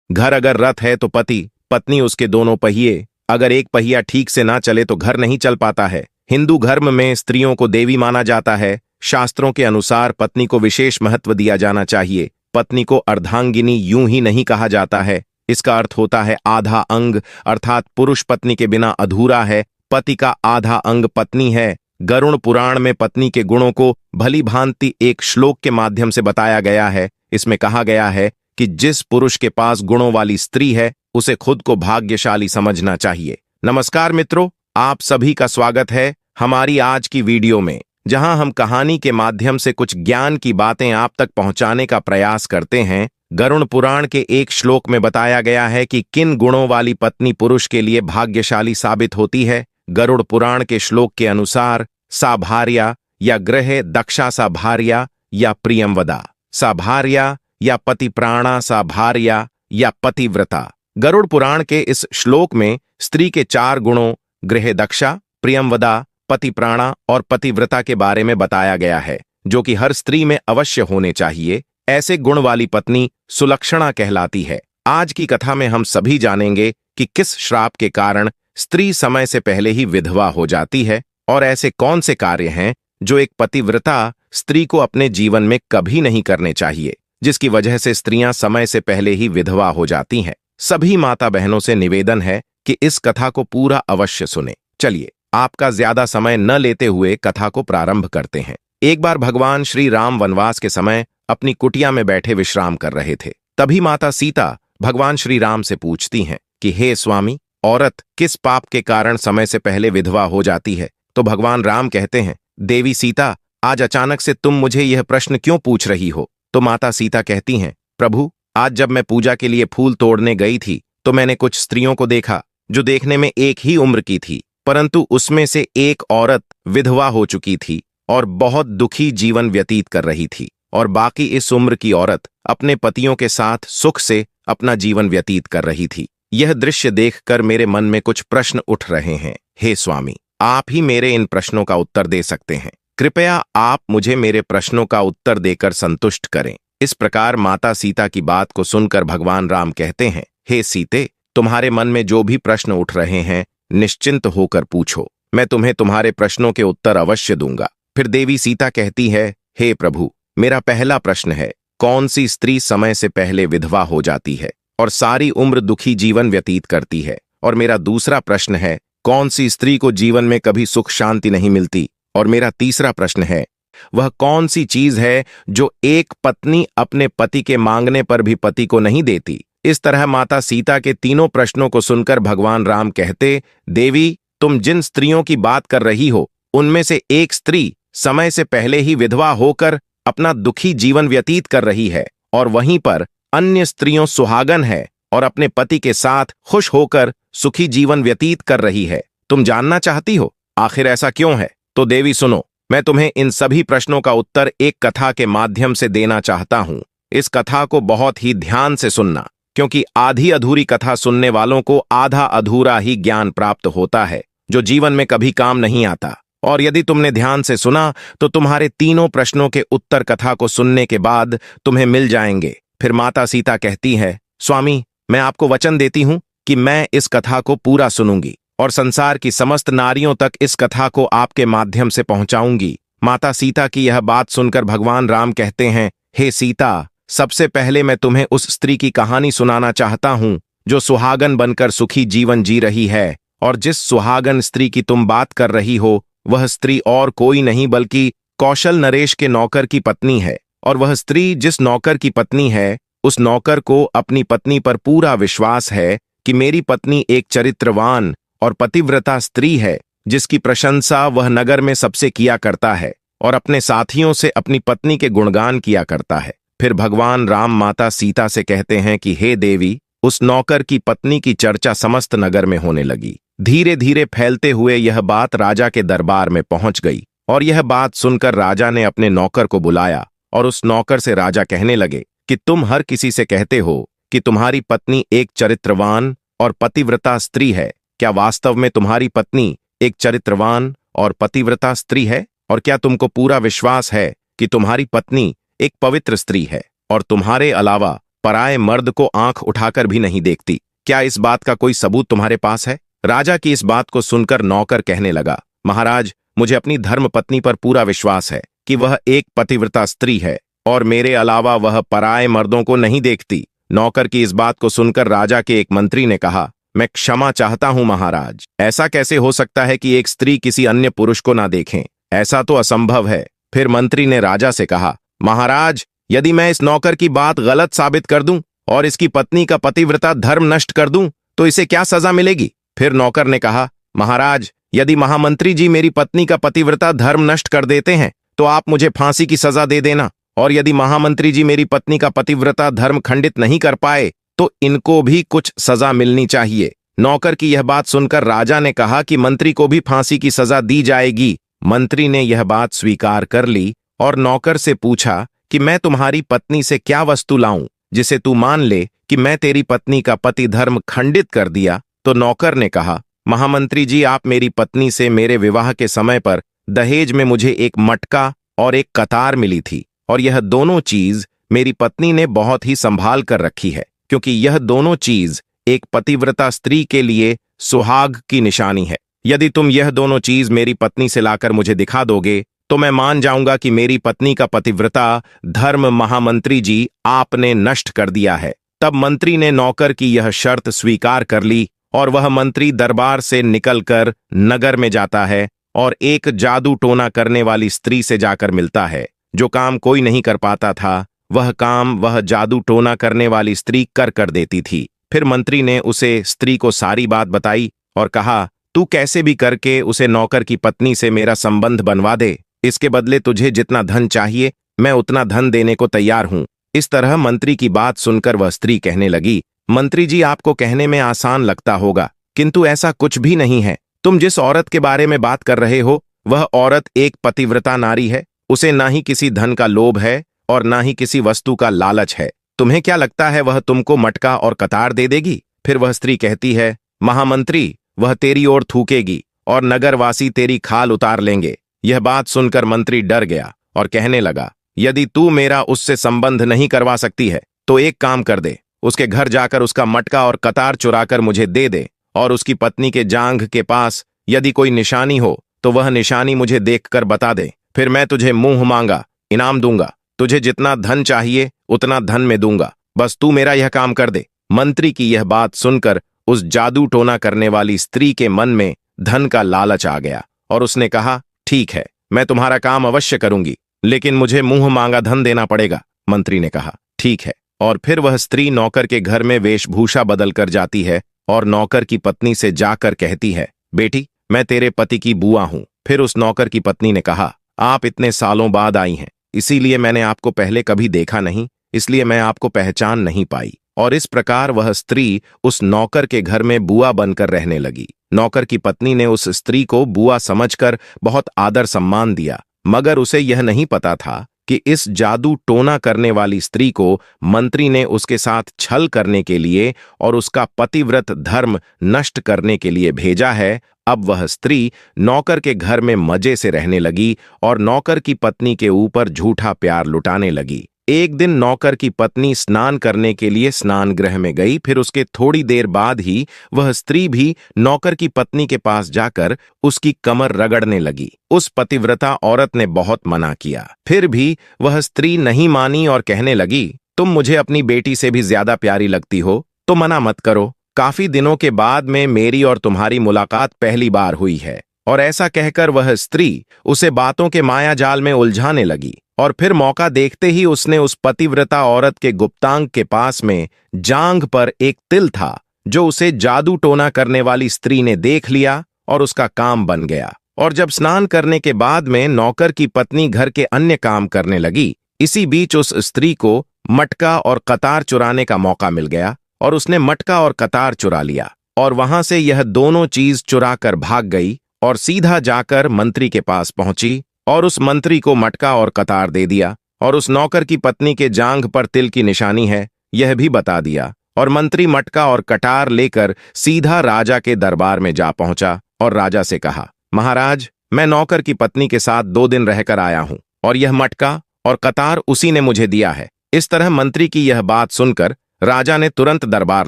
घर अगर रथ है तो पति पत्नी उसके दोनों पहिए, अगर एक पहिया ठीक से ना चले तो घर नहीं चल पाता है। हिंदू धर्म में स्त्रियों को देवी माना जाता है। शास्त्रों के अनुसार पत्नी को विशेष महत्व दिया जाना चाहिए। पत्नी को अर्धांगिनी यूं ही नहीं कहा जाता है। इसका अर्थ होता है आधा अंग, अर्थात पुरुष पत्नी के बिना अधूरा है। पति का आधा अंग पत्नी है। गरुड़ पुराण में पत्नी के गुणों को भली भांति एक श्लोक के माध्यम से बताया गया है। इसमें कहा गया है कि जिस पुरुष के पास गुणों वाली स्त्री है उसे खुद को भाग्यशाली समझना चाहिए। नमस्कार मित्रों, आप सभी का स्वागत है हमारी आज की वीडियो में, जहां हम कहानी के माध्यम से कुछ ज्ञान की बातें आप तक पहुंचाने का प्रयास करते हैं। गरुड़ पुराण के एक श्लोक में बताया गया है कि किन गुणों वाली पत्नी पुरुष के लिए भाग्यशाली साबित होती है। गरुड़ पुराण के श्लोक के अनुसार सा भार्या या गृहे दक्षा सा भार्या या प्रियंवदा, सा भार्या या पति प्राणा सा भार्या या पतिव्रता। गरुड़ पुराण के इस श्लोक में स्त्री के 4 गुणों गृहे दक्षा, प्रियंवदा, पति प्राणा और पतिव्रता के बारे में बताया गया है, जो कि हर स्त्री में अवश्य होने चाहिए। ऐसे गुण वाली पत्नी सुलक्षणा कहलाती है। आज की कथा में हम सभी जानेंगे कि किस श्राप के कारण स्त्री समय से पहले ही विधवा हो जाती है और ऐसे कौन से कार्य हैं जो एक पतिव्रता स्त्री को अपने जीवन में कभी नहीं करने चाहिए, जिसकी वजह से स्त्रियां समय से पहले ही विधवा हो जाती हैं। सभी माता बहनों से निवेदन है कि इस कथा को पूरा अवश्य सुने। चलिए, आपका ज्यादा समय न लेते हुए कथा को प्रारंभ करते हैं। एक बार भगवान श्री राम वनवास के समय अपनी कुटिया में बैठे विश्राम कर रहे थे। तभी माता सीता भगवान श्री राम से पूछती हैं कि हे स्वामी, औरत किस पाप के कारण समय से पहले विधवा हो जाती है? तो भगवान राम कहते हैं, देवी सीता, आज अचानक से तुम मुझे यह प्रश्न क्यों पूछ रही हो? तो माता सीता कहती हैं, प्रभु, आज जब मैं पूजा के लिए फूल तोड़ने गई थी तो मैंने कुछ स्त्रियों को देखा जो देखने में एक ही उम्र की थी, परंतु उसमें से एक औरत विधवा हो चुकी थी और बहुत दुखी जीवन व्यतीत कर रही थी, और बाकी इस उम्र की औरत अपने पतियों के साथ सुख से अपना जीवन व्यतीत कर रही थी। यह दृश्य देखकर मेरे मन में कुछ प्रश्न उठ रहे हैं। हे स्वामी, आप ही मेरे इन प्रश्नों का उत्तर दे सकते हैं। कृपया आप मुझे मेरे प्रश्नों का उत्तर देकर संतुष्ट करें। इस प्रकार माता सीता की बात को सुनकर भगवान राम कहते हैं, हे सीते, तुम्हारे मन में जो भी प्रश्न उठ रहे हैं निश्चिंत होकर पूछो, मैं तुम्हें तुम्हारे प्रश्नों के उत्तर अवश्य दूंगा। फिर देवी सीता कहती है, हे प्रभु, मेरा पहला प्रश्न है, कौन सी स्त्री समय से पहले विधवा हो जाती है और सारी उम्र दुखी जीवन व्यतीत करती है? और मेरा दूसरा प्रश्न है, कौन सी स्त्री को जीवन में कभी सुख शांति नहीं मिलती? और मेरा तीसरा प्रश्न है, वह कौन सी चीज है जो एक पत्नी अपने पति के मांगने पर भी पति को नहीं देती? इस तरह माता सीता के तीनों प्रश्नों को सुनकर भगवान राम कहते, देवी, तुम जिन स्त्रियों की बात कर रही हो उनमें से एक स्त्री समय से पहले ही विधवा होकर अपना दुखी जीवन व्यतीत कर रही है, और वहीं पर अन्य स्त्रियों सुहागन है और अपने पति के साथ खुश होकर सुखी जीवन व्यतीत कर रही है। तुम जानना चाहती हो आखिर ऐसा क्यों है? तो देवी सुनो, मैं तुम्हें इन सभी प्रश्नों का उत्तर एक कथा के माध्यम से देना चाहता हूं। इस कथा को बहुत ही ध्यान से सुनना, क्योंकि आधी अधूरी कथा सुनने वालों को आधा अधूरा ही ज्ञान प्राप्त होता है, जो जीवन में कभी काम नहीं आता। और यदि तुमने ध्यान से सुना तो तुम्हारे तीनों प्रश्नों के उत्तर कथा को सुनने के बाद तुम्हें मिल जाएंगे। फिर माता सीता कहती है, स्वामी, मैं आपको वचन देती हूं कि मैं इस कथा को पूरा सुनूंगी और संसार की समस्त नारियों तक इस कथा को आपके माध्यम से पहुंचाऊंगी। माता सीता की यह बात सुनकर भगवान राम कहते हैं, हे सीता, सबसे पहले मैं तुम्हें उस स्त्री की कहानी सुनाना चाहता हूं जो सुहागन बनकर सुखी जीवन जी रही है। और जिस सुहागन स्त्री की तुम बात कर रही हो वह स्त्री और कोई नहीं बल्कि कौशल नरेश के नौकर की पत्नी है। और वह स्त्री जिस नौकर की पत्नी है, उस नौकर को अपनी पत्नी पर पूरा विश्वास है कि मेरी पत्नी एक चरित्रवान और पतिव्रता स्त्री है, जिसकी प्रशंसा वह नगर में सबसे किया करता है और अपने साथियों से अपनी पत्नी के गुणगान किया करता है। फिर भगवान राम माता सीता से कहते हैं कि हे देवी, उस नौकर की पत्नी की चर्चा समस्त नगर में होने लगी। धीरे धीरे फैलते हुए यह बात राजा के दरबार में पहुंच गई, और यह बात सुनकर राजा ने अपने नौकर को बुलाया और उस नौकर से राजा कहने लगे कि तुम हर किसी से कहते हो कि तुम्हारी पत्नी एक चरित्रवान और पतिव्रता स्त्री है। क्या वास्तव में तुम्हारी पत्नी एक चरित्रवान और पतिव्रता स्त्री है? और क्या तुमको पूरा विश्वास है कि तुम्हारी पत्नी एक पवित्र स्त्री है और तुम्हारे अलावा पराये मर्द को आंख उठाकर भी नहीं देखती। क्या इस बात का कोई सबूत तुम्हारे पास है? राजा की इस बात को सुनकर नौकर कहने लगा, महाराज, मुझे अपनी धर्मपत्नी पर पूरा विश्वास है कि वह एक पतिव्रता स्त्री है और मेरे अलावा वह पराये मर्दों को नहीं देखती। नौकर की इस बात को सुनकर राजा के एक मंत्री ने कहा, मैं क्षमा चाहता हूं महाराज, ऐसा कैसे हो सकता है कि एक स्त्री किसी अन्य पुरुष को ना देखें? ऐसा तो असंभव है। फिर मंत्री ने राजा से कहा, महाराज, यदि मैं इस नौकर की बात गलत साबित कर दूं और इसकी पत्नी का पतिव्रता धर्म नष्ट कर दूं तो इसे क्या सजा मिलेगी? फिर नौकर ने कहा, महाराज, यदि महामंत्री जी मेरी पत्नी का पतिव्रता धर्म नष्ट कर देते हैं तो आप मुझे फांसी की सजा दे देना, और यदि महामंत्री जी मेरी पत्नी का पतिव्रता धर्म खंडित नहीं कर पाए तो इनको भी कुछ सजा मिलनी चाहिए। नौकर की यह बात सुनकर राजा ने कहा कि मंत्री को भी फांसी की सजा दी जाएगी। मंत्री ने यह बात स्वीकार कर ली और नौकर से पूछा कि मैं तुम्हारी पत्नी से क्या वस्तु लाऊं जिसे तू मान ले कि मैं तेरी पत्नी का पति धर्म खंडित कर दिया? तो नौकर ने कहा, महामंत्री जी, आप मेरी पत्नी से मेरे विवाह के समय पर दहेज में मुझे एक मटका और एक कतार मिली थी, और यह दोनों चीज मेरी पत्नी ने बहुत ही संभाल कर रखी है, क्योंकि यह दोनों चीज एक पतिव्रता स्त्री के लिए सुहाग की निशानी है। यदि तुम यह दोनों चीज मेरी पत्नी से लाकर मुझे दिखा दोगे तो मैं मान जाऊंगा कि मेरी पत्नी का पतिव्रता धर्म महामंत्री जी आपने नष्ट कर दिया है। तब मंत्री ने नौकर की यह शर्त स्वीकार कर ली और वह मंत्री दरबार से निकलकर नगर में जाता है और एक जादू टोना करने वाली स्त्री से जाकर मिलता है। जो काम कोई नहीं कर पाता था वह काम वह जादू टोना करने वाली स्त्री कर देती थी। फिर मंत्री ने उसे स्त्री को सारी बात बताई और कहा, तू कैसे भी करके उसे नौकर की पत्नी से मेरा संबंध बनवा दे, इसके बदले तुझे जितना धन चाहिए मैं उतना धन देने को तैयार हूं। इस तरह मंत्री की बात सुनकर वह स्त्री कहने लगी, मंत्री जी, आपको कहने में आसान लगता होगा किंतु ऐसा कुछ भी नहीं है। तुम जिस औरत के बारे में बात कर रहे हो वह औरत एक पतिव्रता नारी है। उसे ना ही किसी धन का लोभ है और ना ही किसी वस्तु का लालच है। तुम्हें क्या लगता है वह तुमको मटका और कतार दे देगी? फिर वह स्त्री कहती है, महामंत्री, वह तेरी ओर थूकेगी और नगरवासी तेरी खाल उतार लेंगे। यह बात सुनकर मंत्री डर गया और कहने लगा, यदि तू मेरा उससे संबंध नहीं करवा सकती है तो एक काम कर दे, उसके घर जाकर उसका मटका और कतार चुराकर मुझे दे दे, और उसकी पत्नी के जांघ के पास यदि कोई निशानी हो तो वह निशानी मुझे देखकर बता दे। फिर मैं तुझे मुंह मांगा इनाम दूंगा। तुझे जितना धन चाहिए उतना धन में दूंगा, बस तू मेरा यह काम कर दे। मंत्री की यह बात सुनकर उस जादू टोना करने वाली स्त्री के मन में धन का लालच आ गया और उसने कहा, ठीक है, मैं तुम्हारा काम अवश्य करूंगी, लेकिन मुझे मुंह मांगा धन देना पड़ेगा। मंत्री ने कहा, ठीक है। और फिर वह स्त्री नौकर के घर में वेशभूषा बदल कर जाती है और नौकर की पत्नी से जाकर कहती है, बेटी, मैं तेरे पति की बुआ हूं। फिर उस नौकर की पत्नी ने कहा, आप इतने सालों बाद आई हैं, इसीलिए मैंने आपको पहले कभी देखा नहीं, इसलिए मैं आपको पहचान नहीं पाई। और इस प्रकार वह स्त्री उस नौकर के घर में बुआ बनकर रहने लगी। नौकर की पत्नी ने उस स्त्री को बुआ समझकर बहुत आदर सम्मान दिया, मगर उसे यह नहीं पता था कि इस जादू टोना करने वाली स्त्री को मंत्री ने उसके साथ छल करने के लिए और उसका पतिव्रत धर्म नष्ट करने के लिए भेजा है। अब वह स्त्री नौकर के घर में मजे से रहने लगी और नौकर की पत्नी के ऊपर झूठा प्यार लुटाने लगी। एक दिन नौकर की पत्नी स्नान करने के लिए स्नान गृह में गई। फिर उसके थोड़ी देर बाद ही वह स्त्री भी नौकर की पत्नी के पास जाकर उसकी कमर रगड़ने लगी। उस पतिव्रता औरत ने बहुत मना किया, फिर भी वह स्त्री नहीं मानी और कहने लगी, तुम मुझे अपनी बेटी से भी ज्यादा प्यारी लगती हो तो मना मत करो। काफी दिनों के बाद में मेरी और तुम्हारी मुलाकात पहली बार हुई है। और ऐसा कहकर वह स्त्री उसे बातों के माया जाल में उलझाने लगी। और फिर मौका देखते ही उसने उस पतिव्रता औरत के गुप्तांग के पास में जांघ पर एक तिल था जो उसे जादू टोना करने वाली स्त्री ने देख लिया और उसका काम बन गया। और जब स्नान करने के बाद में नौकर की पत्नी घर के अन्य काम करने लगी, इसी बीच उस स्त्री को मटका और कतार चुराने का मौका मिल गया और उसने मटका और कतार चुरा लिया और वहां से यह दोनों चीज चुरा कर भाग गई और सीधा जाकर मंत्री के पास पहुंची और उस मंत्री को मटका और कतार दे दिया और उस नौकर की पत्नी के जांघ पर तिल की निशानी है यह भी बता दिया। और मंत्री मटका और कटार लेकर सीधा राजा के दरबार में जा पहुंचा और राजा से कहा, महाराज, मैं नौकर की पत्नी के साथ 2 दिन रहकर आया हूं और यह मटका और कतार उसी ने मुझे दिया है, इस तरह मंत्री की यह बात सुनकर राजा ने तुरंत दरबार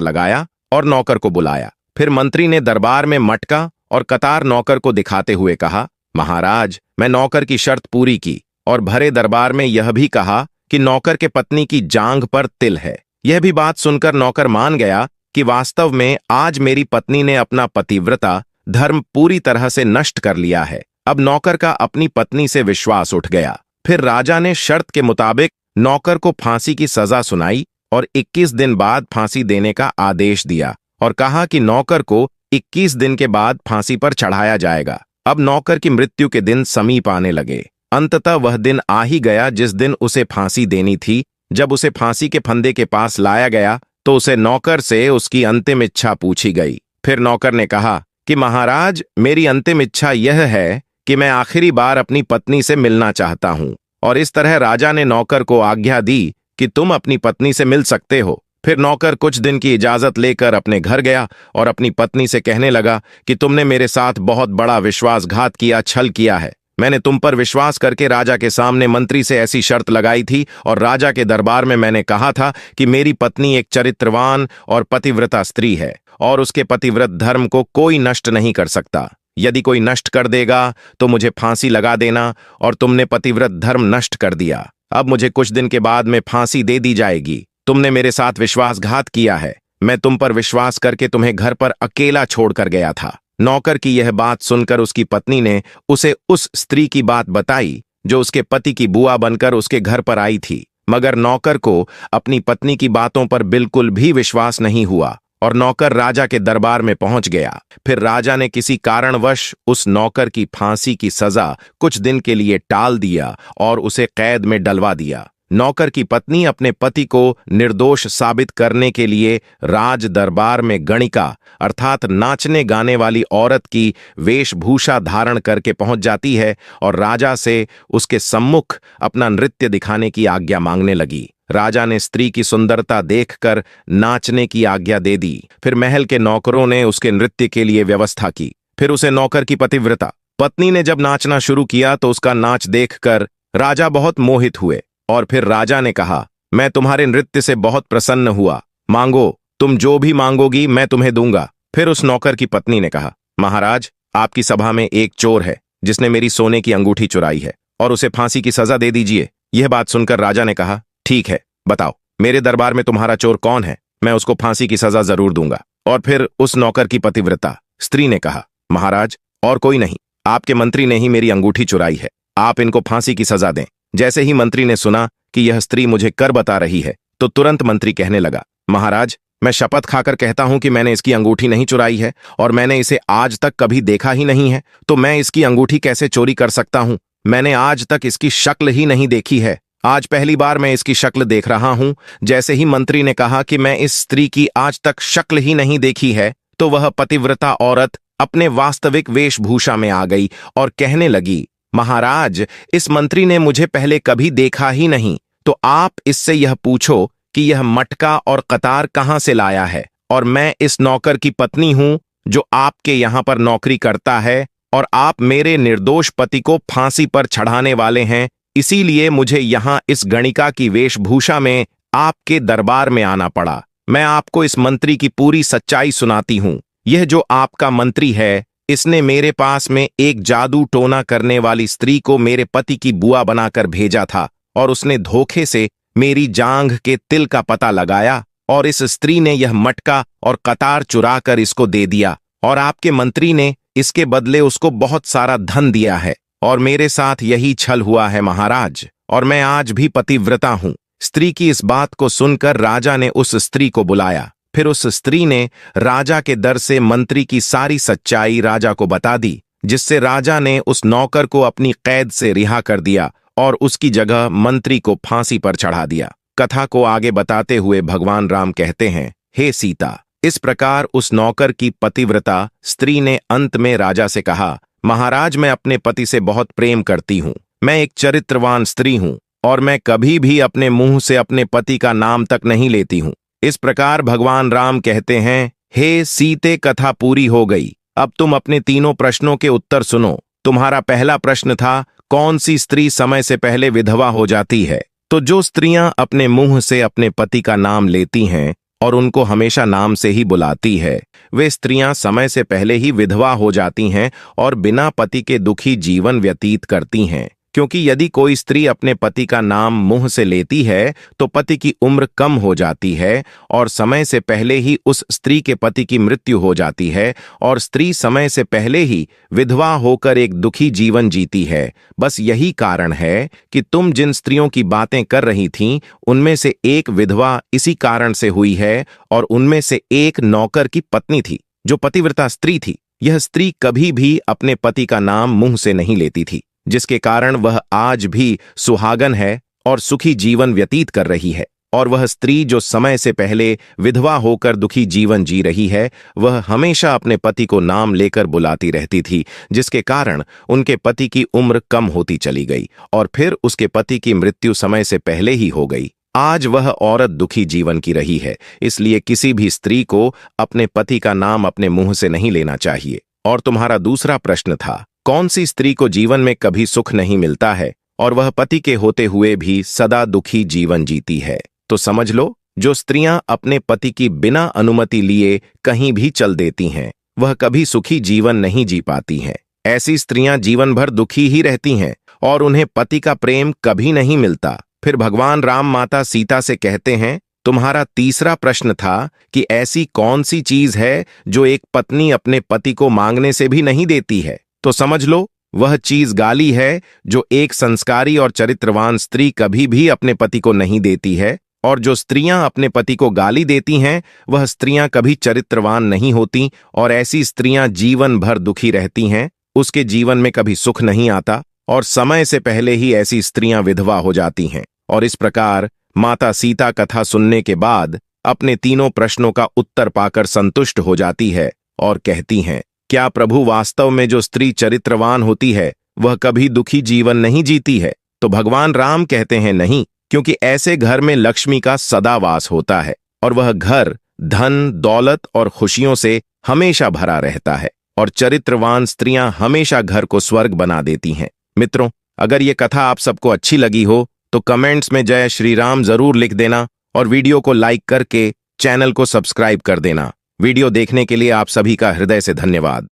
लगाया और नौकर को बुलाया। फिर मंत्री ने दरबार में मटका और कतार नौकर को दिखाते हुए कहा, महाराज, मैं नौकर की शर्त पूरी की और भरे दरबार में यह भी कहा कि नौकर के पत्नी की जांघ पर तिल है। यह भी बात सुनकर नौकर मान गया कि वास्तव में आज मेरी पत्नी ने अपना पतिव्रता धर्म पूरी तरह से नष्ट कर लिया है। अब नौकर का अपनी पत्नी से विश्वास उठ गया। फिर राजा ने शर्त के मुताबिक नौकर को फांसी की सजा सुनाई और 21 दिन बाद फांसी देने का आदेश दिया और कहा कि नौकर को 21 दिन के बाद फांसी पर चढ़ाया जाएगा। अब नौकर की मृत्यु के दिन समीप आने लगे। अंततः वह दिन आ ही गया जिस दिन उसे फांसी देनी थी। जब उसे फांसी के फंदे के पास लाया गया तो उसे नौकर से उसकी अंतिम इच्छा पूछी गई। फिर नौकर ने कहा कि महाराज, मेरी अंतिम इच्छा यह है कि मैं आखिरी बार अपनी पत्नी से मिलना चाहता हूं। और इस तरह राजा ने नौकर को आज्ञा दी कि तुम अपनी पत्नी से मिल सकते हो। फिर नौकर कुछ दिन की इजाजत लेकर अपने घर गया और अपनी पत्नी से कहने लगा कि तुमने मेरे साथ बहुत बड़ा विश्वासघात किया, छल किया है। मैंने तुम पर विश्वास करके राजा के सामने मंत्री से ऐसी शर्त लगाई थी और राजा के दरबार में मैंने कहा था कि मेरी पत्नी एक चरित्रवान और पतिव्रता स्त्री है और उसके पतिव्रत धर्म को कोई नष्ट नहीं कर सकता। यदि कोई नष्ट कर देगा तो मुझे फांसी लगा देना, और तुमने पतिव्रत धर्म नष्ट कर दिया। अब मुझे कुछ दिन के बाद में फांसी दे दी जाएगी। तुमने मेरे साथ विश्वासघात किया है। मैं तुम पर विश्वास करके तुम्हें घर पर अकेला छोड़कर गया था। नौकर की यह बात सुनकर उसकी पत्नी ने उसे उस स्त्री की बात बताई जो उसके पति की बुआ बनकर उसके घर पर आई थी। मगर नौकर को अपनी पत्नी की बातों पर बिल्कुल भी विश्वास नहीं हुआ और नौकर राजा के दरबार में पहुंच गया। फिर राजा ने किसी कारणवश उस नौकर की फांसी की सजा कुछ दिन के लिए टाल दिया और उसे कैद में डलवा दिया। नौकर की पत्नी अपने पति को निर्दोष साबित करने के लिए राज दरबार में गणिका अर्थात नाचने गाने वाली औरत की वेशभूषा धारण करके पहुंच जाती है और राजा से उसके सम्मुख अपना नृत्य दिखाने की आज्ञा मांगने लगी। राजा ने स्त्री की सुंदरता देखकर नाचने की आज्ञा दे दी। फिर महल के नौकरों ने उसके नृत्य के लिए व्यवस्था की। फिर उसे नौकर की पतिव्रता पत्नी ने जब नाचना शुरू किया तो उसका नाच देखकर राजा बहुत मोहित हुए और फिर राजा ने कहा, मैं तुम्हारे नृत्य से बहुत प्रसन्न हुआ। मांगो, तुम जो भी मांगोगी मैं तुम्हें दूंगा। फिर उस नौकर की पत्नी ने कहा, महाराज, आपकी सभा में एक चोर है जिसने मेरी सोने की अंगूठी चुराई है और उसे फांसी की सजा दे दीजिए। यह बात सुनकर राजा ने कहा, ठीक है, बताओ मेरे दरबार में तुम्हारा चोर कौन है, मैं उसको फांसी की सजा जरूर दूंगा। और फिर उस नौकर की पतिव्रता स्त्री ने कहा, महाराज, और कोई नहीं, आपके मंत्री ने ही मेरी अंगूठी चुराई है, आप इनको फांसी की सजा दें। जैसे ही मंत्री ने सुना कि यह स्त्री मुझे कर बता रही है तो तुरंत मंत्री कहने लगा, महाराज, मैं शपथ खाकर कहता हूं कि मैंने इसकी अंगूठी नहीं चुराई है और मैंने इसे आज तक कभी देखा ही नहीं है, तो मैं इसकी अंगूठी कैसे चोरी कर सकता हूं? मैंने आज तक इसकी शक्ल ही नहीं देखी है। आज पहली बार मैं इसकी शक्ल देख रहा हूं। जैसे ही मंत्री ने कहा कि मैं इस स्त्री की आज तक शक्ल ही नहीं देखी है तो वह पतिव्रता औरत अपने वास्तविक वेशभूषा में आ गई और कहने लगी, महाराज, इस मंत्री ने मुझे पहले कभी देखा ही नहीं, तो आप इससे यह पूछो कि यह मटका और कतार कहां से लाया है। और मैं इस नौकर की पत्नी हूं जो आपके यहां पर नौकरी करता है और आप मेरे निर्दोष पति को फांसी पर चढ़ाने वाले हैं। इसीलिए मुझे यहां इस गणिका की वेशभूषा में आपके दरबार में आना पड़ा। मैं आपको इस मंत्री की पूरी सच्चाई सुनाती हूं। यह जो आपका मंत्री है, इसने मेरे पास में एक जादू टोना करने वाली स्त्री को मेरे पति की बुआ बनाकर भेजा था और उसने धोखे से मेरी जांघ के तिल का पता लगाया और इस स्त्री ने यह मटका और कतार चुराकर इसको दे दिया और आपके मंत्री ने इसके बदले उसको बहुत सारा धन दिया है और मेरे साथ यही छल हुआ है महाराज, और मैं आज भी पतिव्रता हूं। स्त्री की इस बात को सुनकर राजा ने उस स्त्री को बुलाया। फिर उस स्त्री ने राजा के दर से मंत्री की सारी सच्चाई राजा को बता दी, जिससे राजा ने उस नौकर को अपनी कैद से रिहा कर दिया और उसकी जगह मंत्री को फांसी पर चढ़ा दिया। कथा को आगे बताते हुए भगवान राम कहते हैं, हे सीता, इस प्रकार उस नौकर की पतिव्रता स्त्री ने अंत में राजा से कहा, महाराज, मैं अपने पति से बहुत प्रेम करती हूं। मैं एक चरित्रवान स्त्री हूं और मैं कभी भी अपने मुंह से अपने पति का नाम तक नहीं लेती हूं। इस प्रकार भगवान राम कहते हैं, हे सीते, कथा पूरी हो गई। अब तुम अपने तीनों प्रश्नों के उत्तर सुनो। तुम्हारा पहला प्रश्न था, कौन सी स्त्री समय से पहले विधवा हो जाती है? तो जो स्त्रियां अपने मुंह से अपने पति का नाम लेती हैं और उनको हमेशा नाम से ही बुलाती है, वे स्त्रियां समय से पहले ही विधवा हो जाती हैं और बिना पति के दुखी जीवन व्यतीत करती हैं। क्योंकि यदि कोई स्त्री अपने पति का नाम मुंह से लेती है तो पति की उम्र कम हो जाती है और समय से पहले ही उस स्त्री के पति की मृत्यु हो जाती है और स्त्री समय से पहले ही विधवा होकर एक दुखी जीवन जीती है। बस यही कारण है कि तुम जिन स्त्रियों की बातें कर रही थीं, उनमें से एक विधवा इसी कारण से हुई है और उनमें से एक नौकर की पत्नी थी जो पतिव्रता स्त्री थी। यह स्त्री कभी भी अपने पति का नाम मुंह से नहीं लेती थी, जिसके कारण वह आज भी सुहागन है और सुखी जीवन व्यतीत कर रही है। और वह स्त्री जो समय से पहले विधवा होकर दुखी जीवन जी रही है, वह हमेशा अपने पति को नाम लेकर बुलाती रहती थी, जिसके कारण उनके पति की उम्र कम होती चली गई और फिर उसके पति की मृत्यु समय से पहले ही हो गई। आज वह औरत दुखी जीवन की रही है, इसलिए किसी भी स्त्री को अपने पति का नाम अपने मुंह से नहीं लेना चाहिए। और तुम्हारा दूसरा प्रश्न था, कौन सी स्त्री को जीवन में कभी सुख नहीं मिलता है और वह पति के होते हुए भी सदा दुखी जीवन जीती है? तो समझ लो, जो स्त्रियां अपने पति की बिना अनुमति लिए कहीं भी चल देती हैं, वह कभी सुखी जीवन नहीं जी पाती हैं। ऐसी स्त्रियां जीवन भर दुखी ही रहती हैं और उन्हें पति का प्रेम कभी नहीं मिलता। फिर भगवान राम माता सीता से कहते हैं, तुम्हारा तीसरा प्रश्न था कि ऐसी कौन सी चीज है जो एक पत्नी अपने पति को मांगने से भी नहीं देती है? तो समझ लो, वह चीज गाली है जो एक संस्कारी और चरित्रवान स्त्री कभी भी अपने पति को नहीं देती है। और जो स्त्रियां अपने पति को गाली देती हैं, वह स्त्रियां कभी चरित्रवान नहीं होती और ऐसी स्त्रियां जीवन भर दुखी रहती हैं, उसके जीवन में कभी सुख नहीं आता और समय से पहले ही ऐसी स्त्रियां विधवा हो जाती हैं। और इस प्रकार माता सीता कथा सुनने के बाद अपने तीनों प्रश्नों का उत्तर पाकर संतुष्ट हो जाती है और कहती हैं, क्या प्रभु वास्तव में जो स्त्री चरित्रवान होती है वह कभी दुखी जीवन नहीं जीती है? तो भगवान राम कहते हैं, नहीं, क्योंकि ऐसे घर में लक्ष्मी का सदा वास होता है और वह घर धन, दौलत और खुशियों से हमेशा भरा रहता है और चरित्रवान स्त्रियां हमेशा घर को स्वर्ग बना देती हैं। मित्रों, अगर ये कथा आप सबको अच्छी लगी हो तो कमेंट्स में जय श्री राम जरूर लिख देना और वीडियो को लाइक करके चैनल को सब्सक्राइब कर देना। वीडियो देखने के लिए आप सभी का हृदय से धन्यवाद।